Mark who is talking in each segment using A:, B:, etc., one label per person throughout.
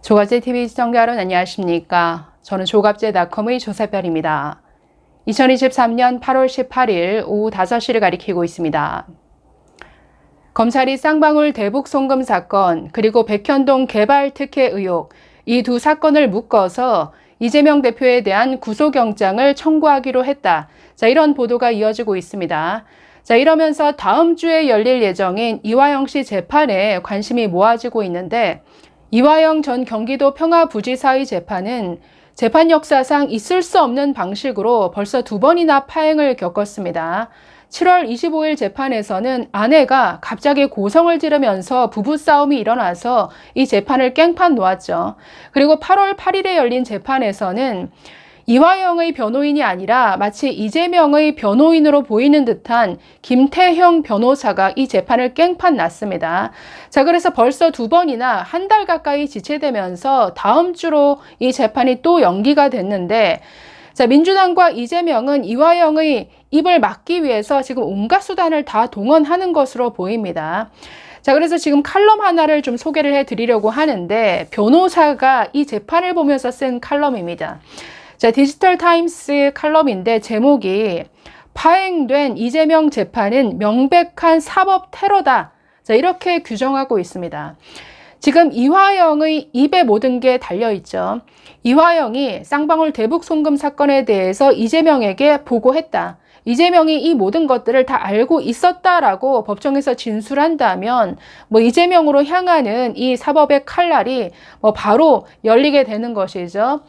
A: 조갑제TV 시청자 여러분 안녕하십니까? 저는 조갑제닷컴의 조세별입니다. 2023년 8월 18일 오후 5시를 가리키고 있습니다. 검찰이 쌍방울 대북 송금 사건 그리고 백현동 개발 특혜 의혹 이 두 사건을 묶어서 이재명 대표에 대한 구속영장을 청구하기로 했다. 자, 이런 보도가 이어지고 있습니다. 자, 이러면서 다음 주에 열릴 예정인 이화영 씨 재판에 관심이 모아지고 있는데 이화영 전 경기도 평화부지사의 재판은 재판 역사상 있을 수 없는 방식으로 벌써 2번이나 파행을 겪었습니다. 7월 25일 재판에서는 아내가 갑자기 고성을 지르면서 부부싸움이 일어나서 이 재판을 깽판 놓았죠. 그리고 8월 8일에 열린 재판에서는 이화영의 변호인이 아니라 마치 이재명의 변호인으로 보이는 듯한 김태형 변호사가 이 재판을 깽판 났습니다. 자, 그래서 벌써 2번이나 한 달 가까이 지체되면서 다음 주로 이 재판이 또 연기가 됐는데, 자, 민주당과 이재명은 이화영의 입을 막기 위해서 지금 온갖 수단을 다 동원하는 것으로 보입니다. 자, 그래서 지금 칼럼 하나를 좀 소개를 해드리려고 하는데, 변호사가 이 재판을 보면서 쓴 칼럼입니다. 자, 디지털 타임스 칼럼인데 제목이 파행된 이재명 재판은 명백한 사법 테러다. 자, 이렇게 규정하고 있습니다. 지금 이화영의 입에 모든 게 달려있죠. 이화영이 쌍방울 대북 송금 사건에 대해서 이재명에게 보고했다. 이재명이 이 모든 것들을 다 알고 있었다라고 법정에서 진술한다면 이재명으로 향하는 이 사법의 칼날이 바로 열리게 되는 것이죠.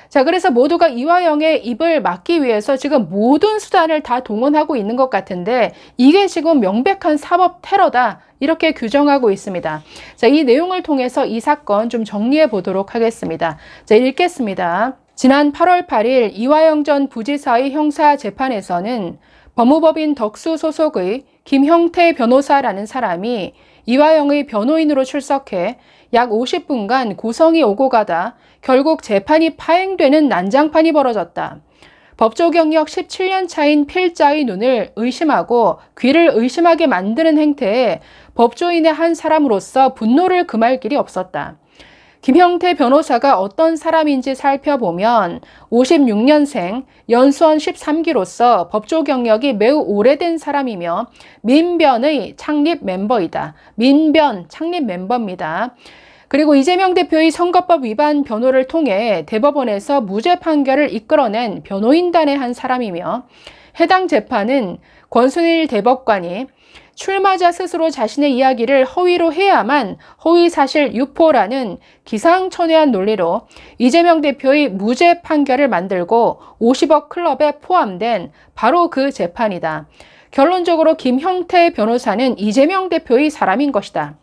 A: 자, 그래서 모두가 이화영의 입을 막기 위해서 지금 모든 수단을 다 동원하고 있는 것 같은데 이게 지금 명백한 사법 테러다. 이렇게 규정하고 있습니다. 자, 이 내용을 통해서 이 사건 좀 정리해 보도록 하겠습니다. 자, 읽겠습니다. 지난 8월 8일 이화영 전 부지사의 형사 재판에서는 법무법인 덕수 소속의 김형태 변호사라는 사람이 이화영의 변호인으로 출석해 약 50분간 고성이 오고 가다 결국 재판이 파행되는 난장판이 벌어졌다. 법조 경력 17년 차인 필자의 눈을 의심하고 귀를 의심하게 만드는 행태에 법조인의 한 사람으로서 분노를 금할 길이 없었다. 김형태 변호사가 어떤 사람인지 살펴보면 56년생, 연수원 13기로서 법조 경력이 매우 오래된 사람이며 민변의 창립 멤버이다. 민변 창립 멤버입니다. 그리고 이재명 대표의 선거법 위반 변호를 통해 대법원에서 무죄 판결을 이끌어낸 변호인단의 한 사람이며 해당 재판은 권순일 대법관이 출마자 스스로 자신의 이야기를 허위로 해야만 허위사실 유포라는 기상천외한 논리로 이재명 대표의 무죄 판결을 만들고 50억 클럽에 포함된 바로 그 재판이다. 결론적으로 김형태 변호사는 이재명 대표의 사람인 것이다.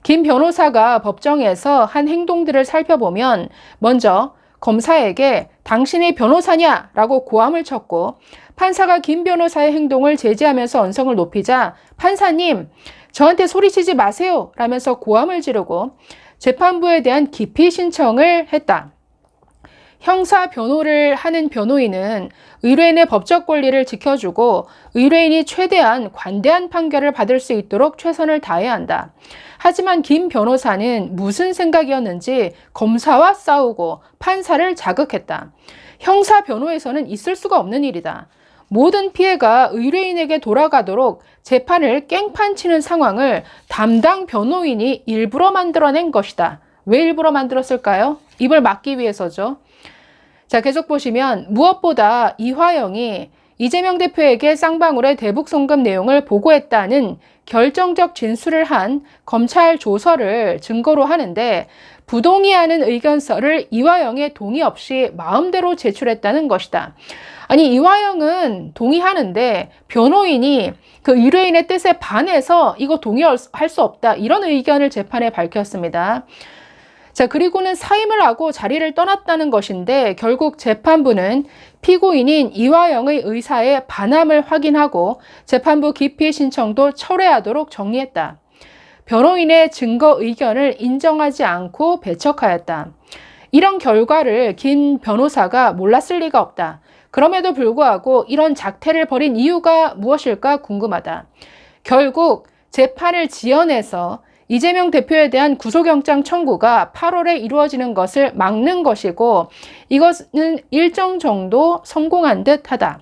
A: 김 변호사가 법정에서 한 행동들을 살펴보면 먼저 검사에게 당신이 변호사냐? 라고 고함을 쳤고 판사가 김 변호사의 행동을 제지하면서 언성을 높이자 판사님, 저한테 소리치지 마세요! 라면서 고함을 지르고 재판부에 대한 기피 신청을 했다. 형사 변호를 하는 변호인은 의뢰인의 법적 권리를 지켜주고 의뢰인이 최대한 관대한 판결을 받을 수 있도록 최선을 다해야 한다. 하지만 김 변호사는 무슨 생각이었는지 검사와 싸우고 판사를 자극했다. 형사 변호에서는 있을 수가 없는 일이다. 모든 피해가 의뢰인에게 돌아가도록 재판을 깽판 치는 상황을 담당 변호인이 일부러 만들어낸 것이다. 왜 일부러 만들었을까요? 입을 막기 위해서죠. 자, 계속 보시면 무엇보다 이화영이 이재명 대표에게 쌍방울의 대북 송금 내용을 보고했다는 결정적 진술을 한 검찰 조서를 증거로 하는데 부동의하는 의견서를 이화영의 동의 없이 마음대로 제출했다는 것이다. 아니, 이화영은 동의하는데 변호인이 그 의뢰인의 뜻에 반해서 이거 동의할 수 없다. 이런 의견을 재판에 밝혔습니다. 자, 그리고는 사임을 하고 자리를 떠났다는 것인데 결국 재판부는 피고인인 이화영의 의사의 반함을 확인하고 재판부 기피 신청도 철회하도록 정리했다. 변호인의 증거 의견을 인정하지 않고 배척하였다. 이런 결과를 김 변호사가 몰랐을 리가 없다. 그럼에도 불구하고 이런 작태를 벌인 이유가 무엇일까 궁금하다. 결국 재판을 지연해서 이재명 대표에 대한 구속영장 청구가 8월에 이루어지는 것을 막는 것이고 이것은 일정 정도 성공한 듯하다.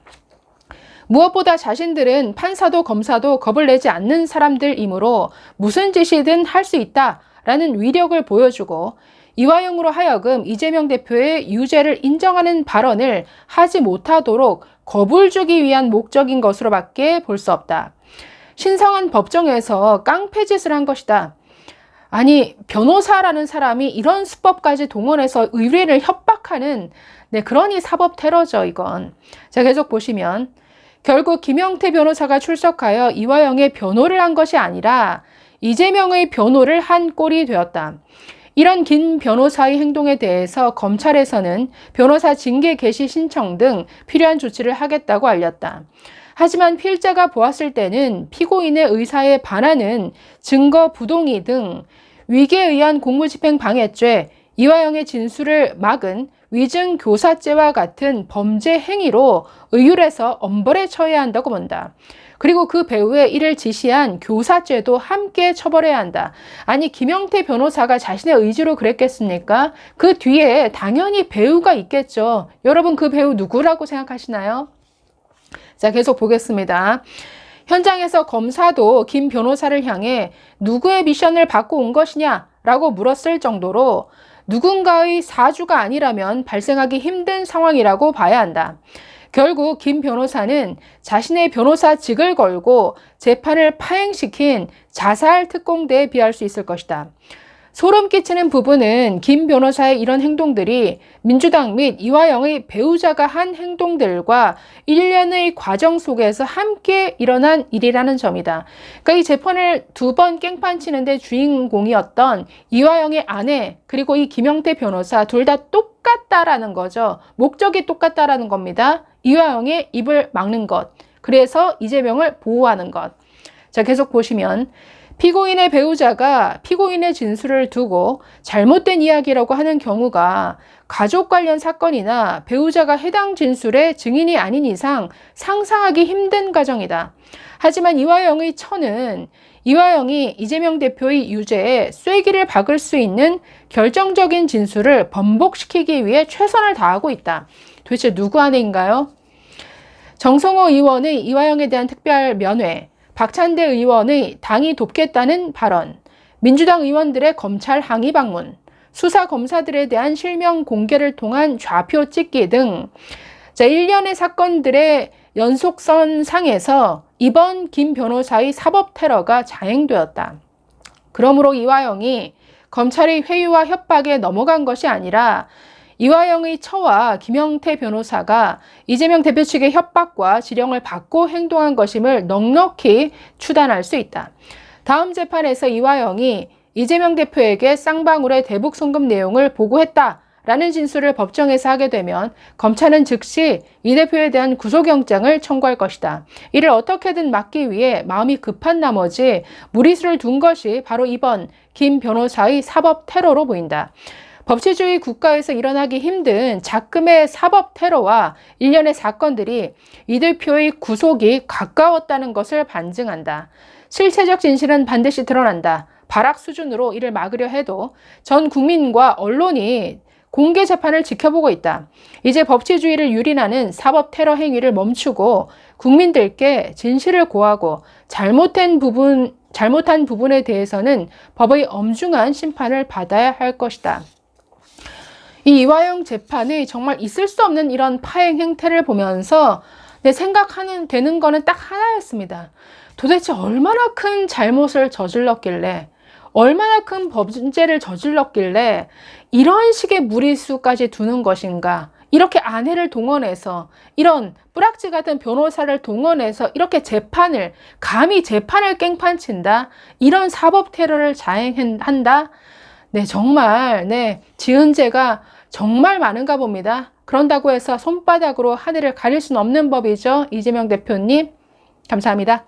A: 무엇보다 자신들은 판사도 검사도 겁을 내지 않는 사람들이므로 무슨 짓이든 할 수 있다라는 위력을 보여주고 이화영으로 하여금 이재명 대표의 유죄를 인정하는 발언을 하지 못하도록 겁을 주기 위한 목적인 것으로밖에 볼 수 없다. 신성한 법정에서 깡패짓을 한 것이다. 아니, 변호사라는 사람이 이런 수법까지 동원해서 의뢰를 협박하는 그러니 사법 테러죠, 이건. 자, 계속 보시면 결국 김영태 변호사가 출석하여 이화영의 변호를 한 것이 아니라 이재명의 변호를 한 꼴이 되었다. 이런 김 변호사의 행동에 대해서 검찰에서는 변호사 징계 개시 신청 등 필요한 조치를 하겠다고 알렸다. 하지만 필자가 보았을 때는 피고인의 의사에 반하는 증거 부동의 등 위계에 의한 공무집행 방해죄, 이화영의 진술을 막은 위증 교사죄와 같은 범죄 행위로 의율해서 엄벌에 처해야 한다고 본다. 그리고 그 배후에 이를 지시한 교사죄도 함께 처벌해야 한다. 아니, 김영태 변호사가 자신의 의지로 그랬겠습니까? 그 뒤에 당연히 배우가 있겠죠. 여러분, 그 배우 누구라고 생각하시나요? 자, 계속 보겠습니다. 현장에서 검사도 김 변호사를 향해 누구의 미션을 받고 온 것이냐라고 물었을 정도로 누군가의 사주가 아니라면 발생하기 힘든 상황이라고 봐야 한다. 결국 김 변호사는 자신의 변호사직을 걸고 재판을 파행시킨 자살 특공대에 비할 수 있을 것이다. 소름 끼치는 부분은 김 변호사의 이런 행동들이 민주당 및 이화영의 배우자가 한 행동들과 일련의 과정 속에서 함께 일어난 일이라는 점이다. 그러니까 이 재판을 2번 깽판 치는데 주인공이었던 이화영의 아내 그리고 이 김영태 변호사 둘 다 똑같다라는 거죠. 목적이 똑같다라는 겁니다. 이화영의 입을 막는 것, 그래서 이재명을 보호하는 것. 자, 계속 보시면 피고인의 배우자가 피고인의 진술을 두고 잘못된 이야기라고 하는 경우가 가족 관련 사건이나 배우자가 해당 진술의 증인이 아닌 이상 상상하기 힘든 과정이다. 하지만 이화영의 처는 이화영이 이재명 대표의 유죄에 쐐기를 박을 수 있는 결정적인 진술을 번복시키기 위해 최선을 다하고 있다. 도대체 누구 아내인가요? 정성호 의원의 이화영에 대한 특별 면회, 박찬대 의원의 당이 돕겠다는 발언, 민주당 의원들의 검찰 항의 방문, 수사 검사들에 대한 실명 공개를 통한 좌표 찍기 등 일련의 사건들의 연속선 상에서 이번 김 변호사의 사법 테러가 자행되었다. 그러므로 이화영이 검찰의 회유와 협박에 넘어간 것이 아니라 이화영의 처와 김영태 변호사가 이재명 대표 측의 협박과 지령을 받고 행동한 것임을 넉넉히 추단할 수 있다. 다음 재판에서 이화영이 이재명 대표에게 쌍방울의 대북 송금 내용을 보고했다라는 진술을 법정에서 하게 되면 검찰은 즉시 이 대표에 대한 구속영장을 청구할 것이다. 이를 어떻게든 막기 위해 마음이 급한 나머지 무리수를 둔 것이 바로 이번 김 변호사의 사법 테러로 보인다. 법치주의 국가에서 일어나기 힘든 작금의 사법 테러와 일련의 사건들이 이 대표의 구속이 가까웠다는 것을 반증한다. 실체적 진실은 반드시 드러난다. 발악 수준으로 이를 막으려 해도 전 국민과 언론이 공개 재판을 지켜보고 있다. 이제 법치주의를 유린하는 사법 테러 행위를 멈추고 국민들께 진실을 고하고 잘못한 부분에 대해서는 법의 엄중한 심판을 받아야 할 것이다. 이 이화영 재판이 정말 있을 수 없는 이런 파행 행태를 보면서 생각하는 되는 거는 딱 하나였습니다. 도대체 얼마나 큰 잘못을 저질렀길래, 얼마나 큰 범죄를 저질렀길래 이런 식의 무리수까지 두는 것인가. 이렇게 아내를 동원해서, 이런 뿌락지 같은 변호사를 동원해서 이렇게 감히 재판을 깽판친다. 이런 사법 테러를 자행한다. 정말 지은 죄가 정말 많은가 봅니다. 그런다고 해서 손바닥으로 하늘을 가릴 수는 없는 법이죠. 이재명 대표님, 감사합니다.